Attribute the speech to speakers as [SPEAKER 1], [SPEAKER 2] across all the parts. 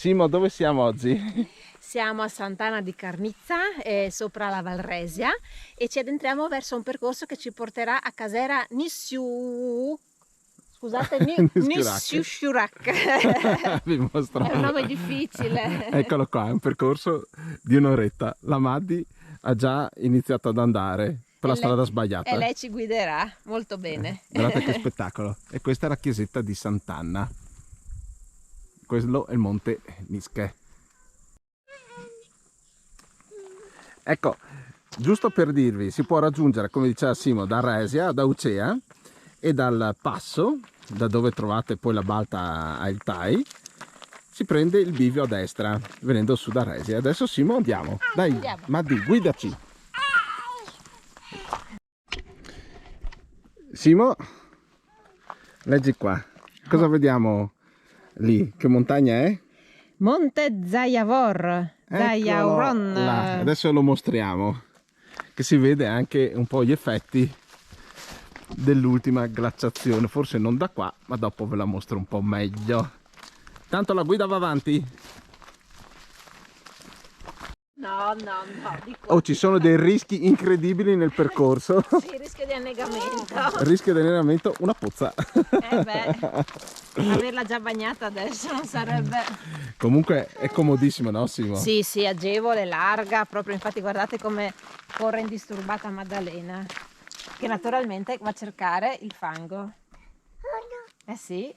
[SPEAKER 1] Simo, dove siamo oggi?
[SPEAKER 2] Siamo a Sant'Anna di Carnizza, sopra la Valresia, e ci addentriamo verso un percorso che ci porterà a Casera Nissiu. Scusate, Nissiu-Shurak.
[SPEAKER 1] Vi mostro.
[SPEAKER 2] È un nome difficile.
[SPEAKER 1] Eccolo qua, è un percorso di un'oretta. La Maddi ha già iniziato ad andare per la strada sbagliata.
[SPEAKER 2] E lei ci guiderà molto bene.
[SPEAKER 1] Guardate che spettacolo. E questa è la chiesetta di Sant'Anna. Quello è il monte Nische. Ecco, giusto per dirvi, si può raggiungere, come diceva Simo, da Resia, da Ucea, e dal passo, da dove trovate poi la balta a Il Tai, si prende il bivio a destra, venendo su da Resia. Adesso Simo andiamo. Dai,
[SPEAKER 2] andiamo.
[SPEAKER 1] Maddi, guidaci. Simo, leggi qua. Cosa vediamo lì? Che montagna è?
[SPEAKER 2] Monte Zayavor. Zayauron.
[SPEAKER 1] Adesso lo mostriamo, che si vede anche un po' gli effetti dell'ultima glaciazione, forse non da qua, ma dopo ve la mostro un po' meglio. Tanto la guida va avanti.
[SPEAKER 2] No, di qua.
[SPEAKER 1] Oh, ci sono dei rischi incredibili nel percorso.
[SPEAKER 2] Sì, rischio di annegamento.
[SPEAKER 1] Rischio di allenamento, una pozza.
[SPEAKER 2] Averla già bagnata adesso non sarebbe...
[SPEAKER 1] Comunque è comodissimo, no Simo?
[SPEAKER 2] Sì, agevole, larga, proprio, infatti guardate come corre indisturbata Maddalena, che naturalmente va a cercare il fango. Eh sì.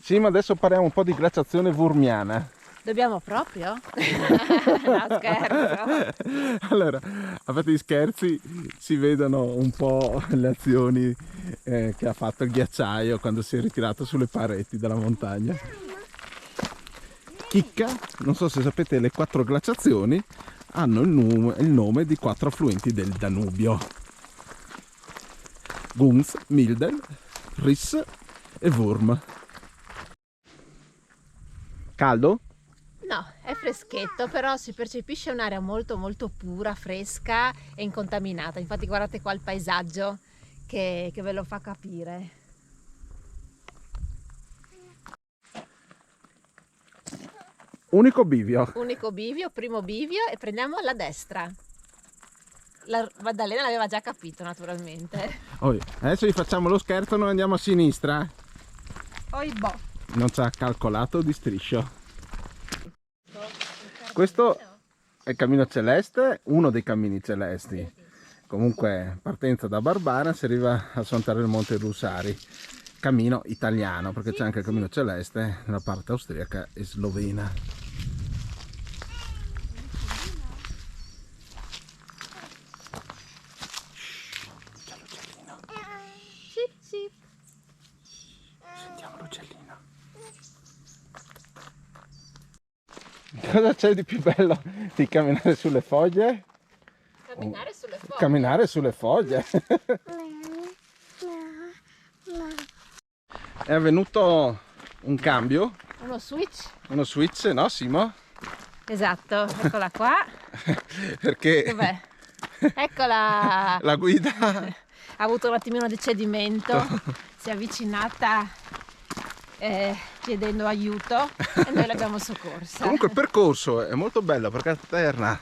[SPEAKER 1] Simo, adesso parliamo un po' di glaciazione vurmiana.
[SPEAKER 2] Dobbiamo proprio? No, scherzo.
[SPEAKER 1] Allora, a parte gli scherzi, si vedono un po' le azioni che ha fatto il ghiacciaio quando si è ritirato sulle pareti della montagna. Chicca, non so se sapete, le 4 glaciazioni hanno il nome di 4 affluenti del Danubio: Gunz, Milden, Riss e Wurm. Caldo?
[SPEAKER 2] No, è freschetto, però si percepisce un'area molto pura, fresca e incontaminata. Infatti guardate qua il paesaggio che ve lo fa capire.
[SPEAKER 1] Unico bivio.
[SPEAKER 2] Unico bivio, primo bivio, e prendiamo la destra. La Maddalena l'aveva già capito naturalmente.
[SPEAKER 1] Adesso gli facciamo lo scherzo, noi andiamo a sinistra.
[SPEAKER 2] Oibò.
[SPEAKER 1] Non ci ha calcolato di striscio. Questo è il Cammino Celeste, uno dei cammini celesti. Comunque, partenza da Barbara, si arriva a Sant'Anna del Monte Russari. Cammino italiano, perché c'è anche il Cammino Celeste nella parte austriaca e slovena. C'è l'uccellino.
[SPEAKER 2] Sì.
[SPEAKER 1] Sentiamo l'uccellino. Cosa c'è di più bello di camminare sulle foglie?
[SPEAKER 2] Camminare sulle foglie.
[SPEAKER 1] Camminare sulle foglie. È avvenuto un cambio.
[SPEAKER 2] Uno switch.
[SPEAKER 1] Uno switch, no Simo?
[SPEAKER 2] Esatto, eccola qua.
[SPEAKER 1] Perché?
[SPEAKER 2] Dov'è? Eccola.
[SPEAKER 1] La guida
[SPEAKER 2] Ha avuto un attimino di cedimento, si è avvicinata chiedendo aiuto e noi l'abbiamo soccorsa.
[SPEAKER 1] Comunque il percorso è molto bello perché alterna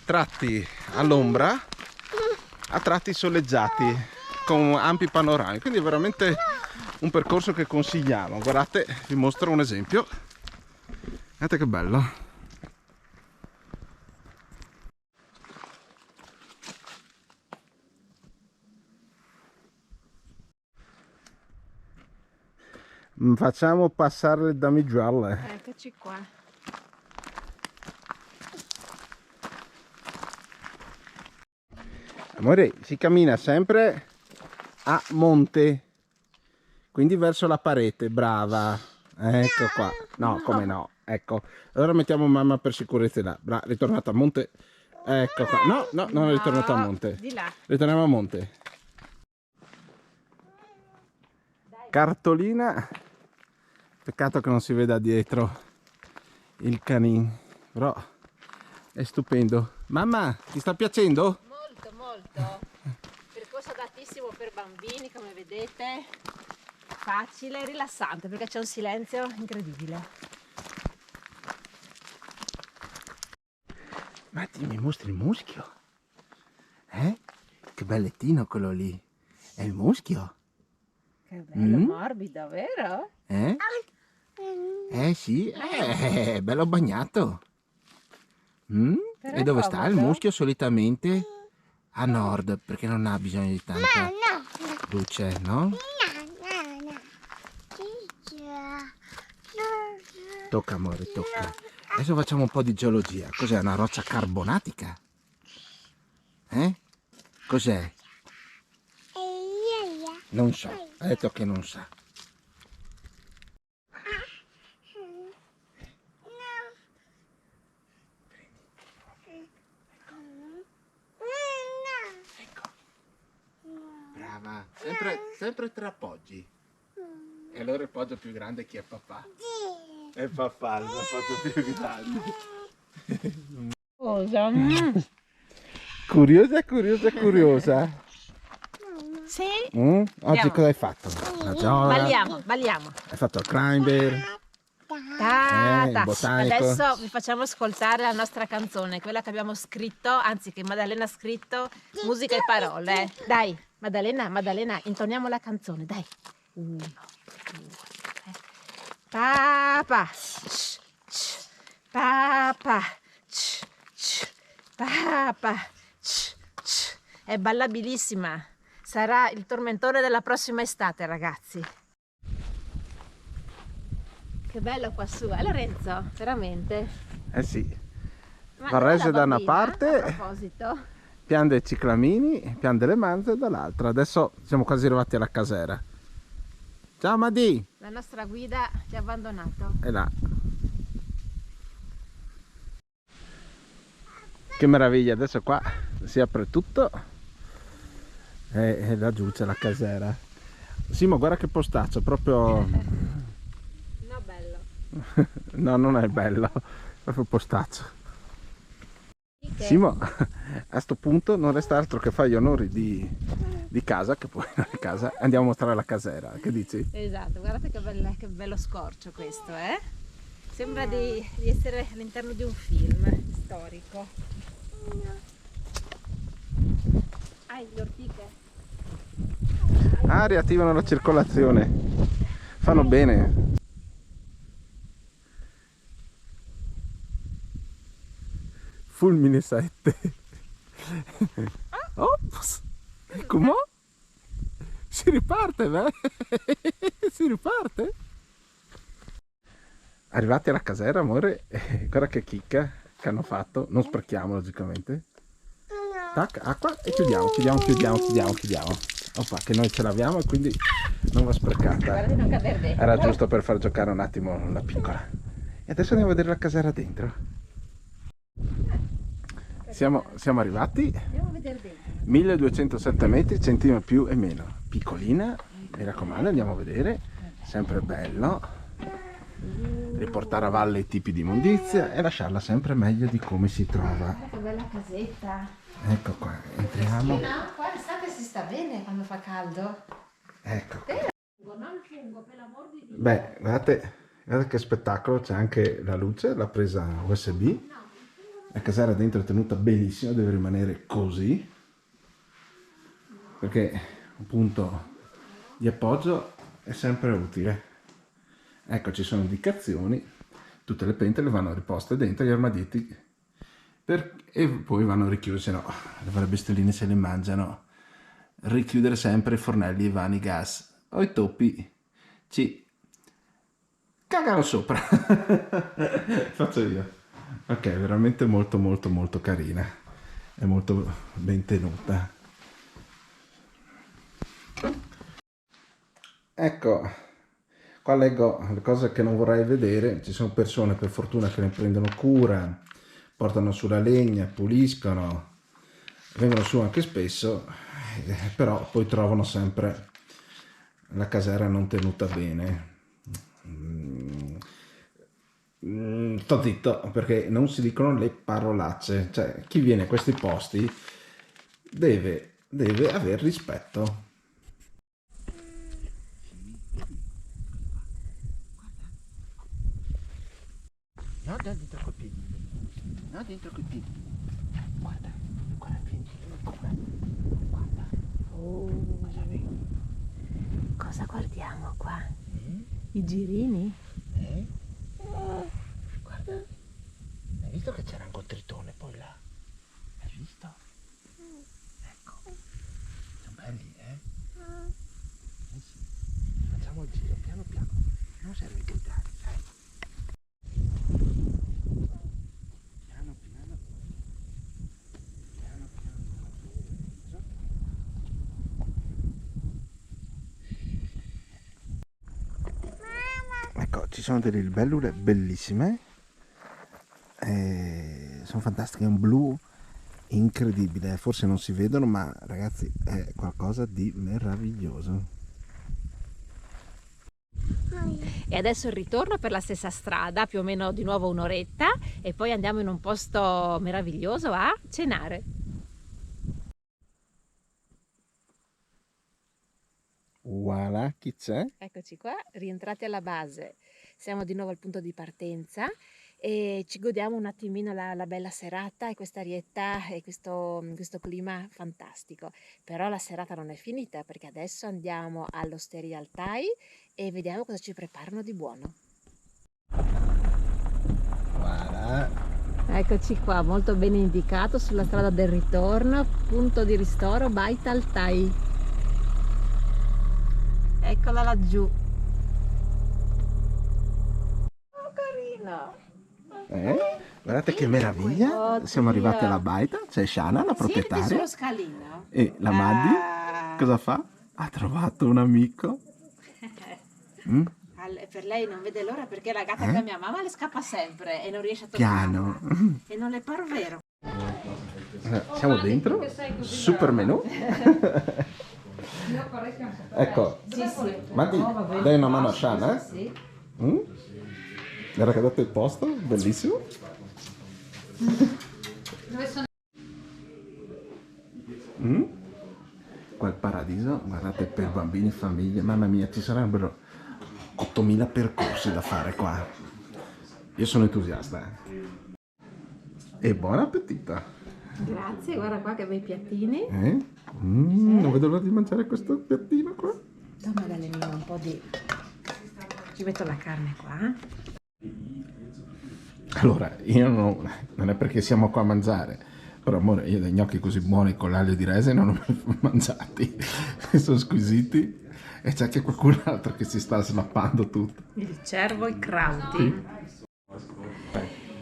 [SPEAKER 1] tratti all'ombra a tratti soleggiati con ampi panorami, quindi è veramente un percorso che consigliamo. Guardate, vi mostro un esempio. Guardate che bello. Facciamo passare le damigielle.
[SPEAKER 2] Eccoci qua.
[SPEAKER 1] Amore, si cammina sempre a monte, quindi verso la parete, brava. Ecco qua. No, come no. Ecco. Allora mettiamo mamma per sicurezza là. Ritornata a monte. Ecco qua. No, non è ritornata a monte.
[SPEAKER 2] Di là.
[SPEAKER 1] Ritorniamo a monte. Cartolina. Peccato che non si veda dietro il canin, però è stupendo. Mamma, ti sta piacendo?
[SPEAKER 2] Molto. Percorso adattissimo per bambini, come vedete. facile e rilassante perché c'è un silenzio incredibile.
[SPEAKER 1] Ma ti mi mostri il muschio? Che bellettino quello lì. È il muschio?
[SPEAKER 2] Che bello morbido, vero?
[SPEAKER 1] Sì, è bello bagnato.
[SPEAKER 2] Però
[SPEAKER 1] E
[SPEAKER 2] è
[SPEAKER 1] dove sta il
[SPEAKER 2] comodo.
[SPEAKER 1] muschio solitamente? A nord, perché non ha bisogno di tanta luce, no? Tocca amore, tocca. Adesso facciamo un po' di geologia. Cos'è? Una roccia carbonatica? Cos'è? Non so, ha detto che non sa. Ecco. Brava. Sempre tre appoggi. E allora il poggio più grande chi è papà? È papà, il poggio più grande.
[SPEAKER 2] Cosa?
[SPEAKER 1] Curiosa, curiosa, curiosa.
[SPEAKER 2] Sì?
[SPEAKER 1] Oggi
[SPEAKER 2] Andiamo.
[SPEAKER 1] cosa hai fatto? La giola?
[SPEAKER 2] Balliamo, balliamo.
[SPEAKER 1] Hai fatto il climber?
[SPEAKER 2] Ta,
[SPEAKER 1] il
[SPEAKER 2] ta.
[SPEAKER 1] botanico.
[SPEAKER 2] Adesso vi facciamo ascoltare la nostra canzone, quella che abbiamo scritto, anzi che Maddalena ha scritto, musica e parole. Dai, Maddalena, intoniamo la canzone, dai. 1, 2, 3. Papa, papa, papa. È ballabilissima. Sarà il tormentone della prossima estate, ragazzi. Che bello qua su, Lorenzo? Veramente?
[SPEAKER 1] Sì.
[SPEAKER 2] Ma
[SPEAKER 1] Varese da una
[SPEAKER 2] bambina,
[SPEAKER 1] parte,
[SPEAKER 2] a proposito,
[SPEAKER 1] Pian dei Ciclamini, Pian delle Manze dall'altra. Adesso siamo quasi arrivati alla casera. Ciao Madi!
[SPEAKER 2] la nostra guida ci ha abbandonato.
[SPEAKER 1] È là. Che meraviglia, adesso qua si apre tutto e laggiù c'è la casera. Simo, guarda che postaccio, proprio...
[SPEAKER 2] No, bello.
[SPEAKER 1] No, non è bello, proprio postaccio.
[SPEAKER 2] Che-
[SPEAKER 1] Simo, a sto punto non resta altro che fare gli onori di casa, che poi non è casa, e andiamo a mostrare la casera, che dici?
[SPEAKER 2] Esatto, guardate che bello scorcio questo, eh? Sembra di essere all'interno di un film storico. Hai le ortiche?
[SPEAKER 1] Ah, riattivano la circolazione, fanno bene. Fulmine 7. Ops! Com'è? Si riparte, beh? Si riparte? Arrivati alla casera, amore, guarda che chicca che hanno fatto. Non sprechiamo, logicamente. Tac, acqua e chiudiamo. Oppa, che noi ce l'abbiamo e quindi non va sprecata.
[SPEAKER 2] Guarda di non cadere dentro.
[SPEAKER 1] Era giusto per far giocare un attimo la piccola. E adesso andiamo a vedere la casera dentro. Siamo arrivati.
[SPEAKER 2] Andiamo a vedere dentro.
[SPEAKER 1] 1207 metri, centino più e meno. Piccolina, mi raccomando, andiamo a vedere. Sempre bello. Riportare a valle i tipi di immondizia e lasciarla sempre meglio di come si trova.
[SPEAKER 2] Guarda che bella casetta.
[SPEAKER 1] Ecco qua, entriamo.
[SPEAKER 2] Qua l'estate si sta bene quando fa caldo.
[SPEAKER 1] Ecco.
[SPEAKER 2] Non il fungo, per l'amor di Dio.
[SPEAKER 1] Beh, guardate che spettacolo, c'è anche la luce, la presa USB. La casera dentro è tenuta benissimo, deve rimanere così. Perché un punto di appoggio è sempre utile. Ecco, ci sono indicazioni, tutte le pentole vanno riposte dentro gli armadietti e poi vanno richiuse, se no le bestioline se le mangiano. Richiudere sempre i fornelli, i vani gas o i topi ci cagano sopra. Faccio io. Ok, veramente molto molto molto carina, è molto ben tenuta. Ecco, qua leggo le cose che non vorrei vedere. Ci sono persone per fortuna che ne prendono cura, portano su la legna, puliscono, vengono su anche spesso, però poi trovano sempre la casera non tenuta bene. Sto zitto perché non si dicono le parolacce, cioè chi viene a questi posti deve aver rispetto. No, dentro col piede. No, dentro col piede. Guarda, guarda, vieni. Guarda.
[SPEAKER 2] Oh,
[SPEAKER 1] Cosa vedi?
[SPEAKER 2] cosa guardiamo qua? I girini?
[SPEAKER 1] Guarda. Hai visto che c'era anche un tritone poi là? Hai visto? Ecco. Sono belli, eh? Sì. Facciamo il giro, piano piano. Non serve gridare, dai. Piano piano. Piano piano. Ecco, ci sono delle libellule bellissime. Sono fantastiche, è un blu incredibile, forse non si vedono, ma ragazzi è qualcosa di meraviglioso.
[SPEAKER 2] E adesso il ritorno per la stessa strada, più o meno di nuovo un'oretta, e poi andiamo in un posto meraviglioso a cenare.
[SPEAKER 1] Voilà, chi c'è?
[SPEAKER 2] Eccoci qua, rientrati alla base. Siamo di nuovo al punto di partenza e ci godiamo un attimino la bella serata e questa arietta e questo clima fantastico. Però la serata non è finita perché adesso andiamo all'Osteria Altai e vediamo cosa ci preparano di buono.
[SPEAKER 1] Voilà.
[SPEAKER 2] Eccoci qua, molto bene indicato sulla strada del ritorno, punto di ristoro Bait Altai. Eccola laggiù. Oh, carino!
[SPEAKER 1] Guardate che meraviglia,
[SPEAKER 2] Oddio.
[SPEAKER 1] siamo arrivati alla baita, c'è Shana, la
[SPEAKER 2] Siete
[SPEAKER 1] proprietaria,
[SPEAKER 2] sullo scalino?
[SPEAKER 1] e la Maddi, cosa fa? Ha trovato un amico.
[SPEAKER 2] Per lei non vede l'ora perché la gatta che a mia mamma le scappa sempre e non riesce a
[SPEAKER 1] Piano.
[SPEAKER 2] toccarla. E non le par vero.
[SPEAKER 1] Siamo dentro, super menù. Ecco, Maddi, dai una mano a Shana,
[SPEAKER 2] Sì.
[SPEAKER 1] Guarda che ha dato il posto, bellissimo. Qua il paradiso, guardate, per bambini e famiglie, mamma mia, ci sarebbero 8000 percorsi da fare qua. Io sono entusiasta. E buon appetito.
[SPEAKER 2] Grazie, guarda qua che bei piattini.
[SPEAKER 1] Non vedo l'ora di mangiare questo piattino qua.
[SPEAKER 2] Toma Maddalena un po' di... Ci metto la carne qua.
[SPEAKER 1] Allora, io non è perché siamo qua a mangiare, però amore, io dei gnocchi così buoni con l'aglio di rese non ho mai mangiati. Sono squisiti e c'è anche qualcun altro che si sta snappando tutto.
[SPEAKER 2] Il cervo e crauti.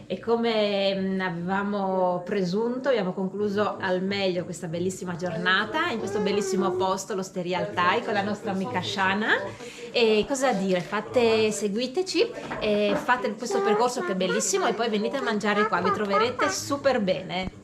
[SPEAKER 2] E come avevamo presunto, abbiamo concluso al meglio questa bellissima giornata in questo bellissimo posto, l'Osteria Altai, con la nostra amica Shana. E cosa dire? Seguiteci e fate questo percorso che è bellissimo e poi venite a mangiare qua, vi troverete super bene.